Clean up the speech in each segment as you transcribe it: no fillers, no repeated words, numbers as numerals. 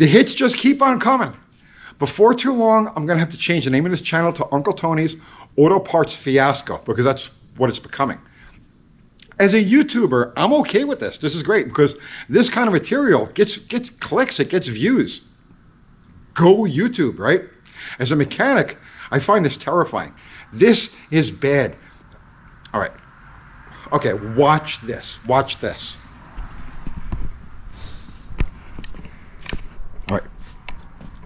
The hits just keep on coming. Before too long, I'm going to have to change the name of this channel to Uncle Tony's Auto Parts Fiasco, because that's what it's becoming. As a YouTuber, I'm okay with this. This is great, because this kind of material gets clicks, it gets views. Go YouTube, right? As a mechanic, I find this terrifying. This is bad. All right. Okay, watch this. Watch this. All right.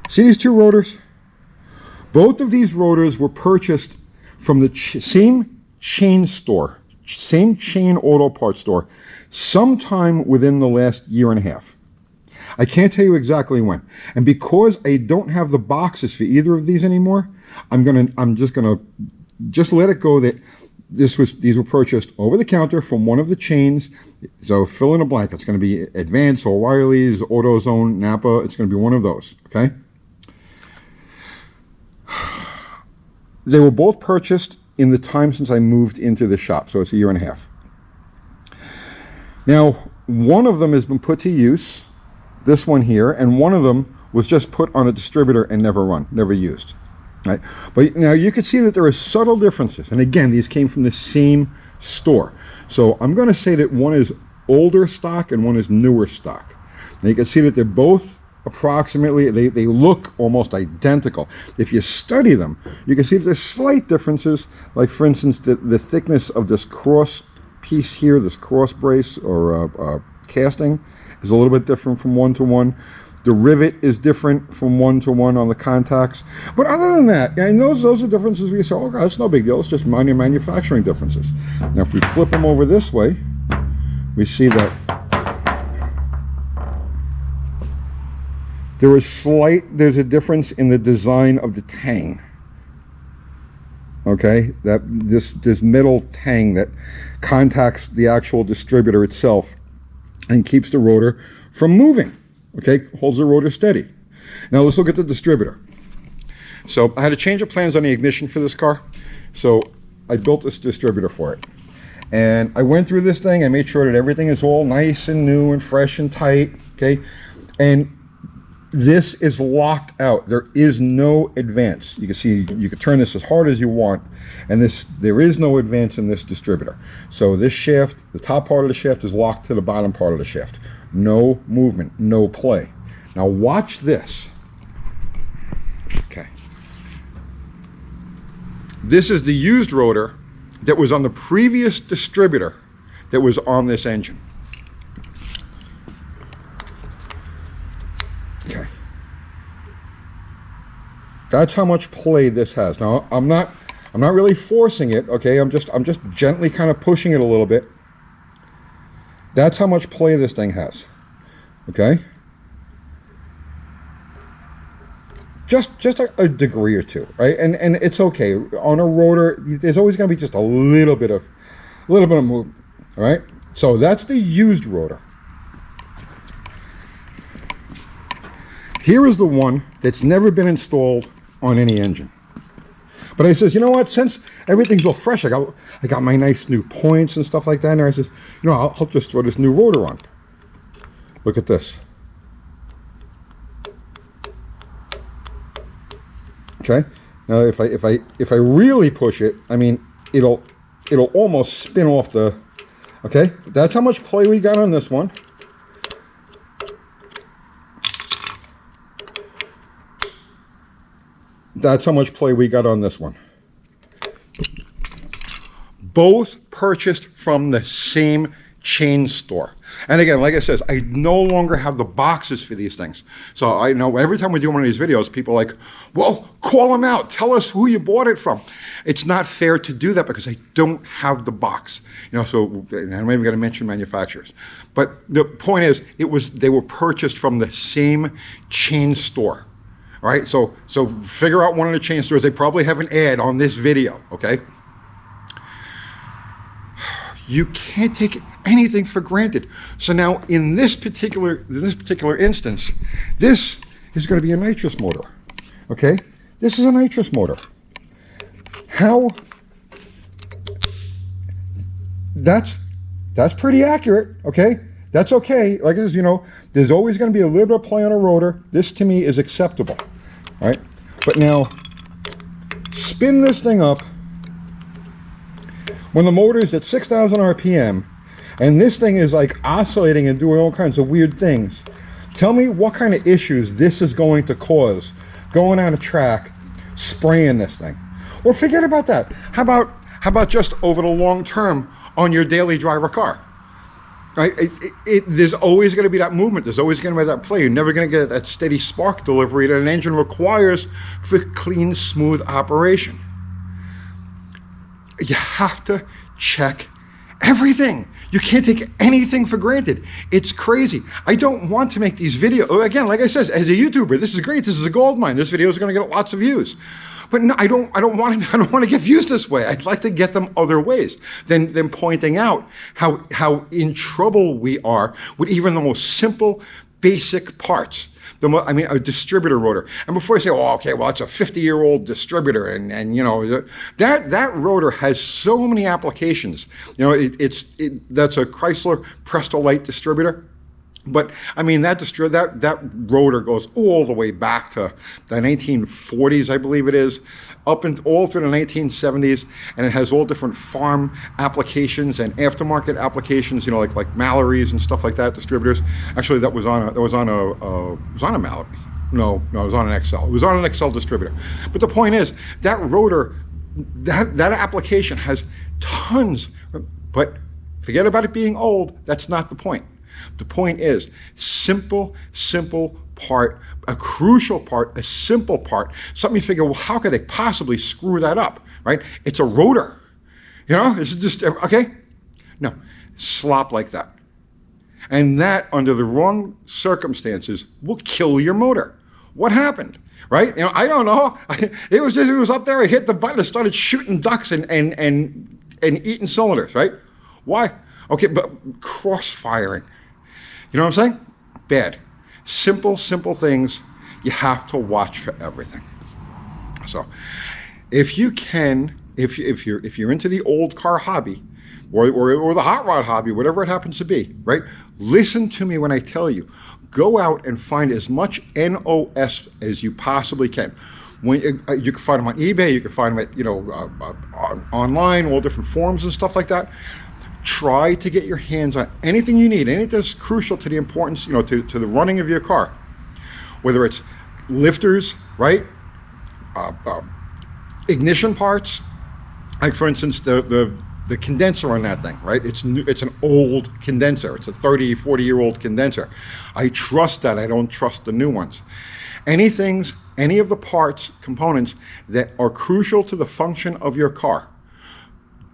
See these two rotors? Both of these rotors were purchased from the same chain store, same chain auto parts store, sometime within the last year and a half. I can't tell you exactly when. And because I don't have the boxes for either of these anymore, I'm just gonna let it go that these were purchased over the counter from one of the chains. So fill in a blank. It's going to be Advance or Wiley's, AutoZone, Napa. It's going to be one of those. Okay. They were both purchased in the time since I moved into the shop, so it's a year and a half. Now, one of them has been put to use, this one here, and one of them was just put on a distributor and never run, never used. Right? But now you can see that there are subtle differences, and again, these came from the same store. So I'm going to say that one is older stock and one is newer stock. Now you can see that they're both approximately, they look almost identical. If you study them, you can see that there's slight differences, like for instance, the thickness of this cross piece here, this cross brace or casting is a little bit different from one to one. The rivet is different from one to one on the contacts. But other than that, and those are differences we say, oh God, it's no big deal, it's just minor manufacturing differences. Now if we flip them over this way, we see that there's a difference in the design of the tang. Okay, that this metal tang that contacts the actual distributor itself and keeps the rotor from moving. Okay, holds the rotor steady. Now let's look at the distributor. So I had to change the plans on the ignition for this car. So I built this distributor for it. And I went through this thing, I made sure that everything is all nice and new and fresh and tight, okay? And this is locked out. There is no advance. You can see, you can turn this as hard as you want, and there is no advance in this distributor. So this shaft, the top part of the shaft is locked to the bottom part of the shaft. No movement, no play. Now watch this. Okay. This is the used rotor that was on the previous distributor that was on this engine. Okay. That's how much play this has. Now I'm not really forcing it, okay? I'm just gently kind of pushing it a little bit. That's how much play this thing has. Okay? Just a degree or two, right? And it's okay. On a rotor, there's always going to be just a little bit of movement, all right? So that's the used rotor. Here is the one that's never been installed on any engine. But I says, you know what, since everything's all fresh, I got my nice new points and stuff like that, and I says, you know, I'll just throw this new rotor on. Look at this. Okay. Now if I really push it, I mean, it'll almost spin off the. Okay. That's how much play we got on this one. That's how much play we got on this one. Both purchased from the same chain store. And again, like I says, I no longer have the boxes for these things. So I know every time we do one of these videos, people are like, well, call them out. Tell us who you bought it from. It's not fair to do that because I don't have the box. You know, so I'm not even going to mention manufacturers. But the point is, they were purchased from the same chain store. All right, so figure out one of the chain stores. They probably have an ad on this video, okay? You can't take anything for granted. So now in this particular instance, this is going to be a nitrous motor, okay? This is a nitrous motor. How? That's pretty accurate, okay? That's okay. Like this, there's always going to be a little bit of play on a rotor. This to me is acceptable, right? But now, spin this thing up when the motor's at 6,000 RPM, and this thing is like oscillating and doing all kinds of weird things. Tell me what kind of issues this is going to cause going on a track, spraying this thing. Or forget about that. How about just over the long term on your daily driver car? Right? There's always going to be that movement. There's always going to be that play. You're never going to get that steady spark delivery that an engine requires for clean, smooth operation. You have to check everything. You can't take anything for granted. It's crazy. I don't want to make these videos. Again, like I said, as a YouTuber, this is great. This is a gold mine. This video is going to get lots of views. But no, I don't want to get views this way. I'd like to get them other ways than pointing out how in trouble we are with even the most simple, basic parts. A distributor rotor. And before I say, oh, okay, well, it's a 50-year-old distributor, and that rotor has so many applications. That's a Chrysler Prestolite distributor. But that rotor goes all the way back to the 1940s, I believe it is, up and all through the 1970s, and it has all different farm applications and aftermarket applications, like Mallory's and stuff like that, distributors. Actually, that was on a Mallory. No, it was on an XL. It was on an XL distributor. But the point is, that rotor, that application has tons. But forget about it being old. That's not the point. The point is, simple part, a crucial part, a simple part, something you figure, well, how could they possibly screw that up, right? It's a rotor. Is it just, okay? No, slop like that. And that, under the wrong circumstances, will kill your motor. What happened, right? I don't know. It was up there, I hit the button, it started shooting ducks and eating cylinders, right? Why? Okay, but cross-firing. You know what I'm saying? Bad. Simple things. You have to watch for everything. So, if you can, if you're into the old car hobby, or the hot rod hobby, whatever it happens to be, right? Listen to me when I tell you. Go out and find as much NOS as you possibly can. When you can find them on eBay, you can find them at online, all different forums and stuff like that. Try to get your hands on anything you need, anything that's crucial to the importance, to the running of your car. Whether it's lifters, right? Ignition parts, like for instance, the condenser on that thing, right? It's an old condenser. It's a 30, 40-year-old condenser. I trust that. I don't trust the new ones. Any of the parts, components that are crucial to the function of your car,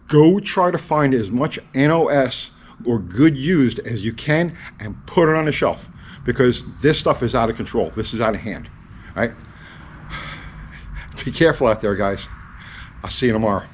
go try to find as much NOS or good used as you can and put it on the shelf, because this stuff is out of control. This is out of hand, right? Be careful out there, guys. I'll see you tomorrow.